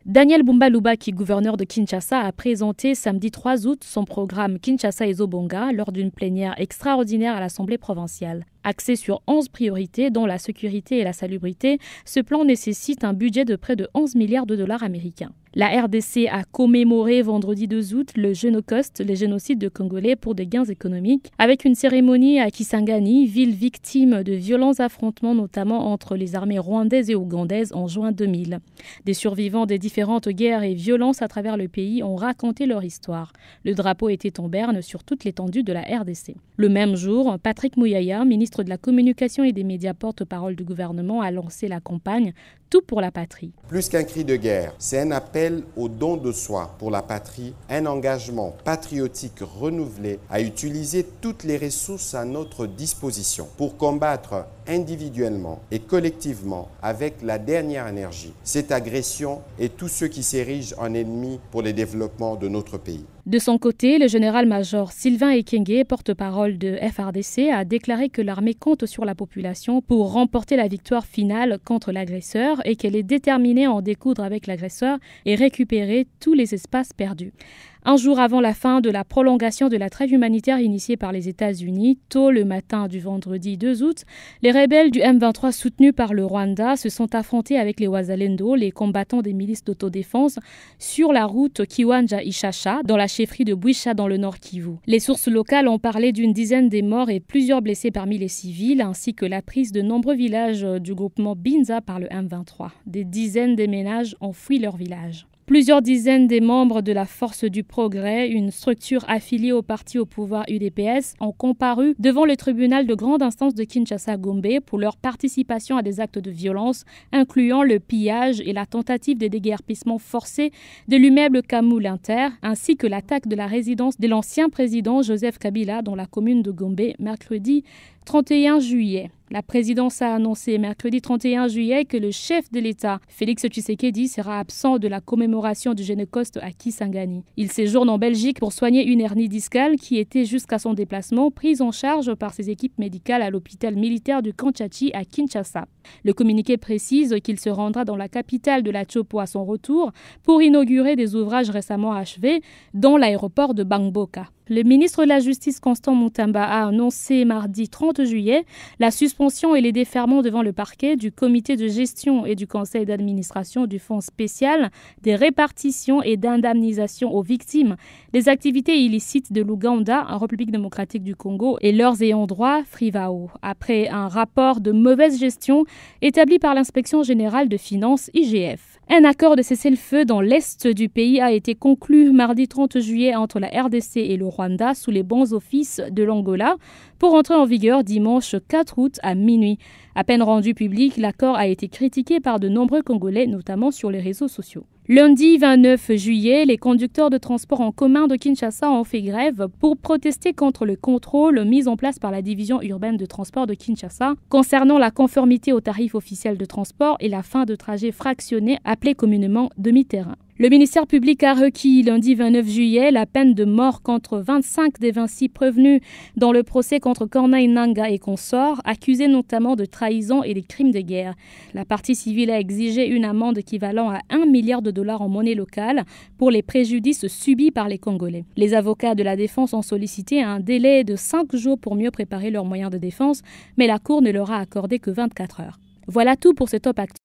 Daniel Bumba Lubaki, gouverneur de Kinshasa, a présenté samedi 3 août son programme Kinshasa Ezobonga lors d'une plénière extraordinaire à l'Assemblée provinciale. Axé sur 11 priorités, dont la sécurité et la salubrité, ce plan nécessite un budget de près de 11 milliards de dollars américains. La RDC a commémoré vendredi 2 août le Génocoste, les génocides de Congolais pour des gains économiques, avec une cérémonie à Kisangani, ville victime de violents affrontements, notamment entre les armées rwandaises et ougandaises en juin 2000. Des survivants des différentes guerres et violences à travers le pays ont raconté leur histoire. Le drapeau était en berne sur toute l'étendue de la RDC. Le même jour, Patrick Muyaya, ministre de la Communication et des médias porte-parole du gouvernement, a lancé la campagne « Tout pour la patrie ». Plus qu'un cri de guerre, c'est un appel au don de soi pour la patrie, un engagement patriotique renouvelé à utiliser toutes les ressources à notre disposition pour combattre individuellement et collectivement avec la dernière énergie cette agression et tous ceux qui s'érigent en ennemis pour le développement de notre pays. De son côté, le général-major Sylvain Ekenge, porte-parole de FARDC, a déclaré que l'armée compte sur la population pour remporter la victoire finale contre l'agresseur et qu'elle est déterminée à en découdre avec l'agresseur et récupérer tous les espaces perdus. Un jour avant la fin de la prolongation de la trêve humanitaire initiée par les États-Unis, tôt le matin du vendredi 2 août, les rebelles du M23 soutenus par le Rwanda se sont affrontés avec les Wazalendo, les combattants des milices d'autodéfense, sur la route Kiwanja-Ishasha, dans la chefferie de Bwisha dans le nord Kivu. Les sources locales ont parlé d'une dizaine des morts et plusieurs blessés parmi les civils, ainsi que la prise de nombreux villages du groupement Binza par le M23. Des dizaines de ménages ont fui leur village. Plusieurs dizaines des membres de la Force du Progrès, une structure affiliée au parti au pouvoir UDPS, ont comparu devant le tribunal de grande instance de Kinshasa-Gombe pour leur participation à des actes de violence, incluant le pillage et la tentative de déguerpissement forcé de l'immeuble Kamul Inter, ainsi que l'attaque de la résidence de l'ancien président Joseph Kabila dans la commune de Gombe, mercredi 31 juillet. La présidence a annoncé mercredi 31 juillet que le chef de l'État, Félix Tshisekedi, sera absent de la commémoration du Génocoste à Kisangani. Il séjourne en Belgique pour soigner une hernie discale qui était jusqu'à son déplacement prise en charge par ses équipes médicales à l'hôpital militaire du Kanchachi à Kinshasa. Le communiqué précise qu'il se rendra dans la capitale de la Tchopo à son retour pour inaugurer des ouvrages récemment achevés, dont l'aéroport de Bangboka. Le ministre de la Justice, Constant Mutamba, a annoncé mardi 30 juillet la suspension et les déferrements devant le parquet du comité de gestion et du conseil d'administration du Fonds spécial des répartitions et d'indemnisation aux victimes des activités illicites de l'Ouganda, en République démocratique du Congo, et leurs ayants droit, Frivao, après un rapport de mauvaise gestion établi par l'Inspection générale de finances, IGF. Un accord de cessez-le-feu dans l'est du pays a été conclu mardi 30 juillet entre la RDC et le Rwanda sous les bons offices de l'Angola pour entrer en vigueur dimanche 4 août à minuit. À peine rendu public, l'accord a été critiqué par de nombreux Congolais, notamment sur les réseaux sociaux. Lundi 29 juillet, les conducteurs de transport en commun de Kinshasa ont fait grève pour protester contre le contrôle mis en place par la division urbaine de transport de Kinshasa concernant la conformité aux tarifs officiels de transport et la fin de trajets fractionnés appelés communément demi-terrain. Le ministère public a requis lundi 29 juillet la peine de mort contre 25 des 26 prévenus dans le procès contre Corneille Nangaa et consorts, accusés notamment de trahison et des crimes de guerre. La partie civile a exigé une amende équivalent à 1 milliard de dollars en monnaie locale pour les préjudices subis par les Congolais. Les avocats de la défense ont sollicité un délai de 5 jours pour mieux préparer leurs moyens de défense, mais la Cour ne leur a accordé que 24 heures. Voilà tout pour ce Top Actu.